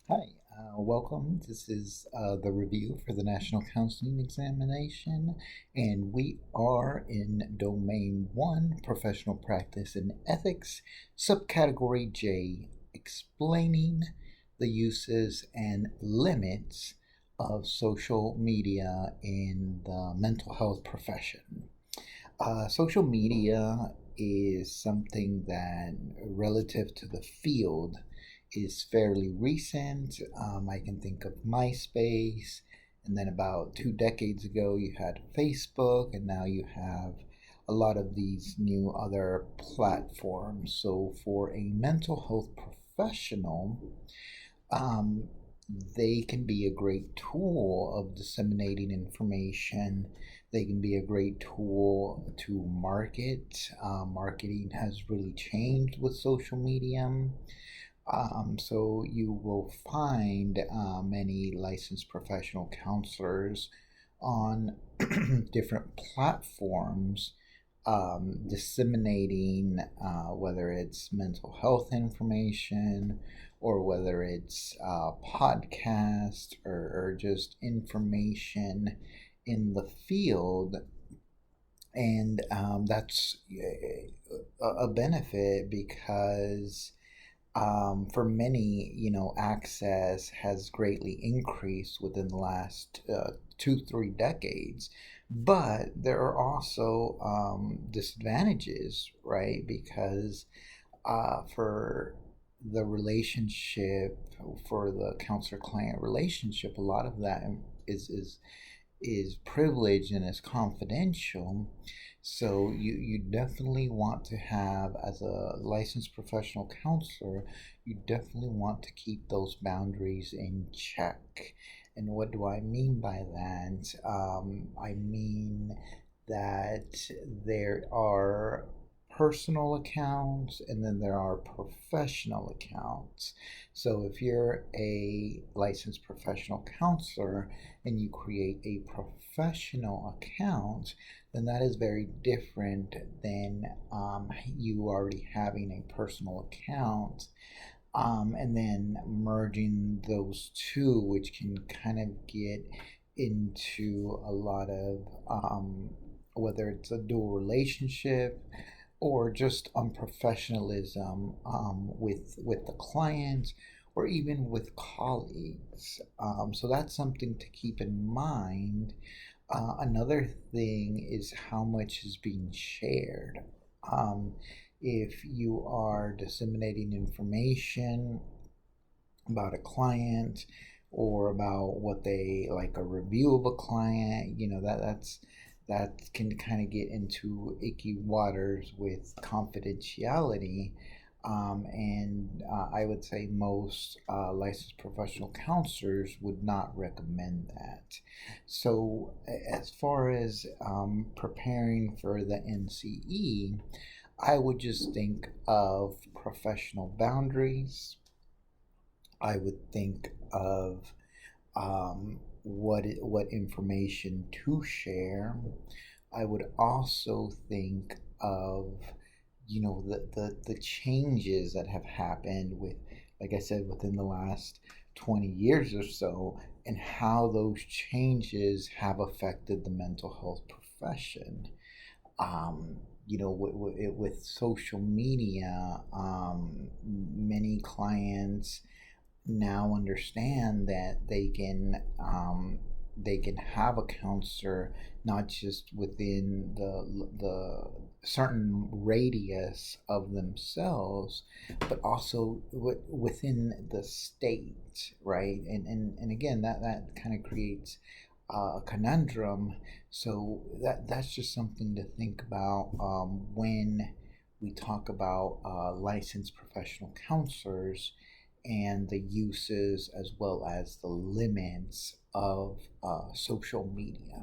Hi, welcome. This is the review for the National Counseling Examination, and we are in Domain 1, Professional Practice and Ethics, Subcategory J, explaining the uses and limits of social media in the mental health profession. Social media is something that, relative to the field, is fairly recent. I can think of MySpace, and then about 2 decades ago, you had Facebook, and now you have a lot of these new other platforms. So, for a mental health professional, um, they can be a great tool of disseminating information. They can be a great tool to market. Marketing has really changed with social media. So you will find many licensed professional counselors on different platforms disseminating whether it's mental health information or whether it's podcast or just information in the field. And that's a benefit because for many, access has greatly increased within the last 2, 3 decades. But there are also disadvantages, right? Because for the relationship, for the counselor-client relationship, a lot of that is privileged and is confidential. So you definitely want to have, as a licensed professional counselor, you definitely want to keep those boundaries in check. And what do I mean by that? I mean that there are personal accounts and then there are professional accounts. So if you're a licensed professional counselor and you create a professional account, then that is very different than you already having a personal account, and then merging those two, which can kind of get into a lot of whether it's a dual relationship or just unprofessionalism with the client or even with colleagues. So that's something to keep in mind. Another thing is how much is being shared. Um, if you are disseminating information about a client or about what they like, a review of a client, that can kind of get into icky waters with confidentiality. And I would say most licensed professional counselors would not recommend that. So, as far as preparing for the NCE, I would just think of professional boundaries. I would think of what information to share. I would also think of the changes that have happened with, like I said, within the last 20 years or so, and how those changes have affected the mental health profession. With social media, many clients now understand that they can have a counselor not just within the certain radius of themselves, but also within the state, right? And again, that kind of creates a conundrum. So that's just something to think about when we talk about licensed professional counselors and the uses as well as the limits of social media.